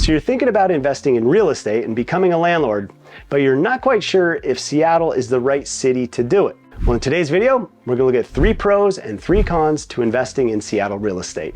So you're thinking about investing in real estate and becoming a landlord, but you're not quite sure if Seattle is the right city to do it. Well, in today's video, we're gonna look at 3 pros and 3 cons to investing in Seattle real estate.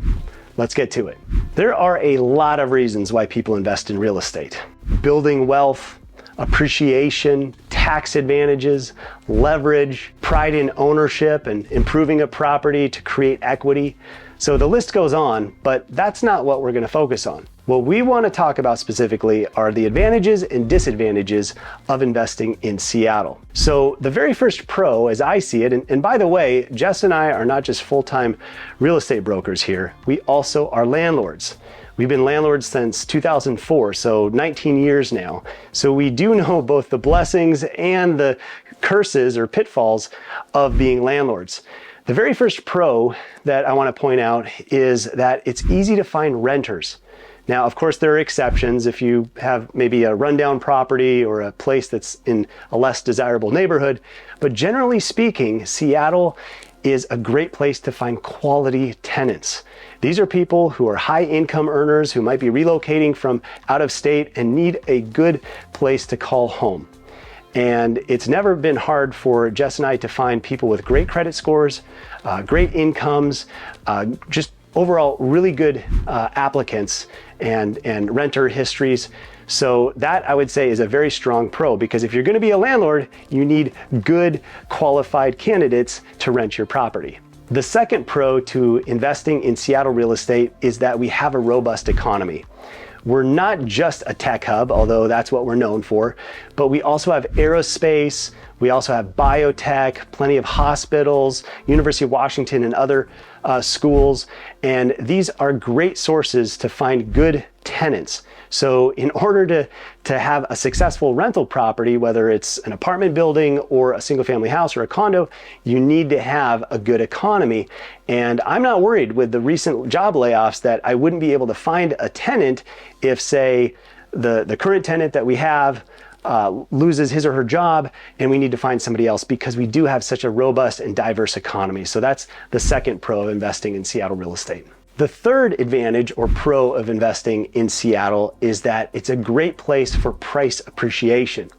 Let's get to it. There are a lot of reasons why people invest in real estate. Building wealth, appreciation, tax advantages, leverage, pride in ownership, and improving a property to create equity. So the list goes on, but that's not what we're going to focus on. What we want to talk about specifically are the advantages and disadvantages of investing in Seattle. So the very first pro, as I see it, and by the way, Jess and I are not just full-time real estate brokers here, we also are landlords. We've been landlords since 2004, so 19 years now. So we do know both the blessings and the curses or pitfalls of being landlords. The very first pro that I want to point out is that it's easy to find renters. Now, of course, there are exceptions if you have maybe a rundown property or a place that's in a less desirable neighborhood, but generally speaking, Seattle is a great place to find quality tenants. These are people who are high income earners who might be relocating from out of state and need a good place to call home. And it's never been hard for Jess and I to find people with great credit scores, great incomes, just overall really good applicants and renter histories. So that I would say is a very strong pro, because if you're going to be a landlord, you need good qualified candidates to rent your property. The second pro to investing in Seattle real estate is that we have a robust economy. We're not just a tech hub, although that's what we're known for, but we also have aerospace, we also have biotech, plenty of hospitals, University of Washington and other schools, and these are great sources to find good tenants. So in order to have a successful rental property, whether it's an apartment building or a single family house or a condo, you need to have a good economy. And I'm not worried with the recent job layoffs that I wouldn't be able to find a tenant if, say, the current tenant that we have loses his or her job and we need to find somebody else, because we do have such a robust and diverse economy. So that's the second pro of investing in Seattle real estate. The third advantage or pro of investing in Seattle is that it's a great place for price appreciation.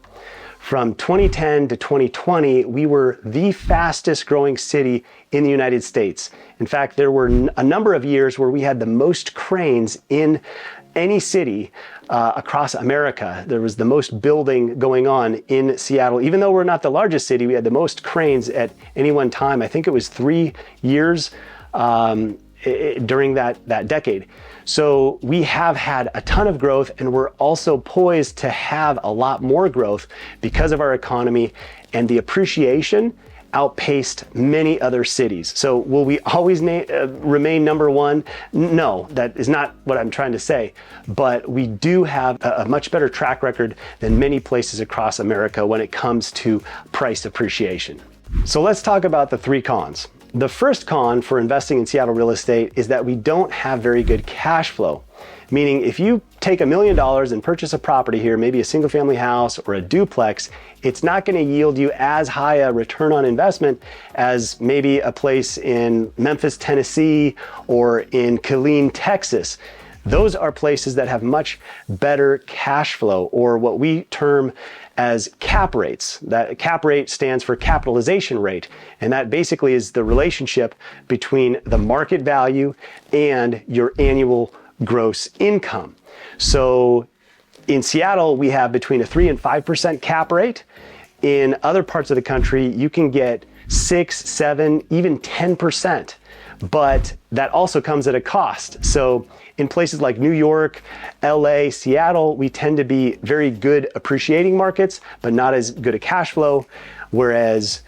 From 2010 to 2020, we were the fastest growing city in the United States. In fact, there were a number of years where we had the most cranes in any city across America. There was the most building going on in Seattle. Even though we're not the largest city, we had the most cranes at any one time. I think it was 3 years during that decade. So we have had a ton of growth, and we're also poised to have a lot more growth because of our economy, and the appreciation outpaced many other cities. So will we always remain number one? No, that is not what I'm trying to say. But we do have a much better track record than many places across America when it comes to price appreciation. So let's talk about the 3 cons. The first con for investing in Seattle real estate is that we don't have very good cash flow. Meaning if you take $1 million and purchase a property here, maybe a single family house or a duplex, it's not going to yield you as high a return on investment as maybe a place in Memphis, Tennessee, or in Killeen, Texas. Those are places that have much better cash flow, or what we term as cap rates. That cap rate stands for capitalization rate, and that basically is the relationship between the market value and your annual gross income. So in Seattle, we have between a 3 and 5% cap rate. In other parts of the country, you can get 6, 7, even 10%. But that also comes at a cost. So in places like New York, LA, Seattle, we tend to be very good appreciating markets, but not as good a cash flow. Whereas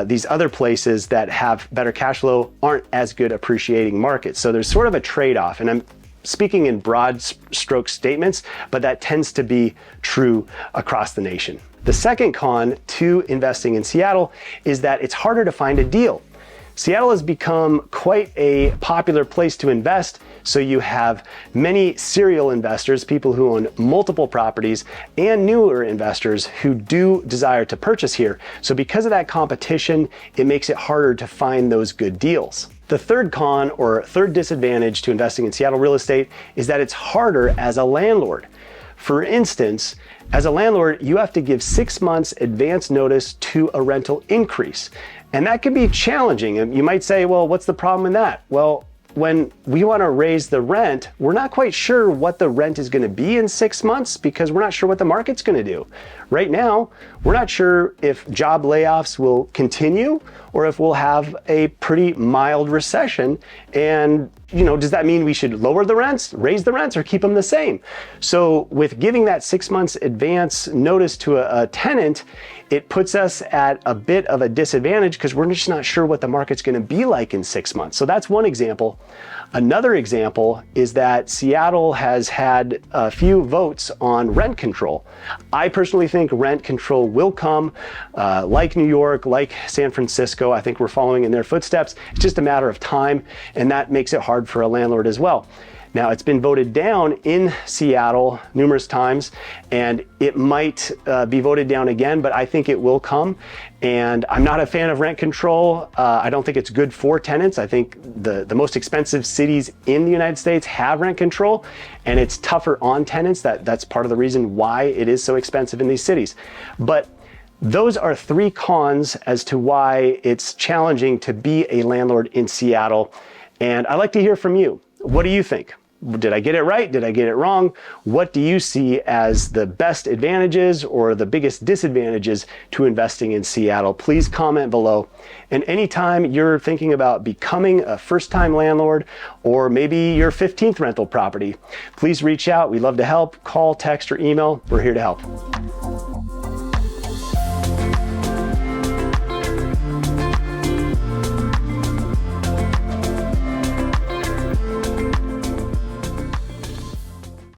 these other places that have better cash flow aren't as good appreciating markets. So there's sort of a trade-off, and I'm speaking in broad stroke statements, but that tends to be true across the nation. The second con to investing in Seattle is that it's harder to find a deal. Seattle has become quite a popular place to invest, so you have many serial investors, people who own multiple properties, and newer investors who do desire to purchase here. So because of that competition, it makes it harder to find those good deals. The third con or third disadvantage to investing in Seattle real estate is that it's harder as a landlord. For instance, as a landlord, you have to give 6 months advance notice to a rental increase. And that can be challenging. And you might say, well, what's the problem in that? Well, when we want to raise the rent, we're not quite sure what the rent is going to be in 6 months because we're not sure what the market's going to do. Right now, we're not sure if job layoffs will continue or if we'll have a pretty mild recession. And, does that mean we should lower the rents, raise the rents, or keep them the same? So with giving that 6 months advance notice to a tenant, it puts us at a bit of a disadvantage because we're just not sure what the market's going to be like in 6 months. So that's one example. Another example is that Seattle has had a few votes on rent control. I personally think rent control will come, like New York, like San Francisco. I think we're following in their footsteps. It's just a matter of time, and that makes it hard for a landlord as well. Now, it's been voted down in Seattle numerous times, and it might be voted down again, but I think it will come. And I'm not a fan of rent control. I don't think it's good for tenants. I think the most expensive cities in the United States have rent control, and it's tougher on tenants. That's part of the reason why it is so expensive in these cities. But those are 3 cons as to why it's challenging to be a landlord in Seattle. And I'd like to hear from you. What do you think? Did I get it right? Did I get it wrong? What do you see as the best advantages or the biggest disadvantages to investing in Seattle? Please comment below. And anytime you're thinking about becoming a first-time landlord or maybe your 15th rental property, please reach out. We'd love to help. Call, text, or email. We're here to help.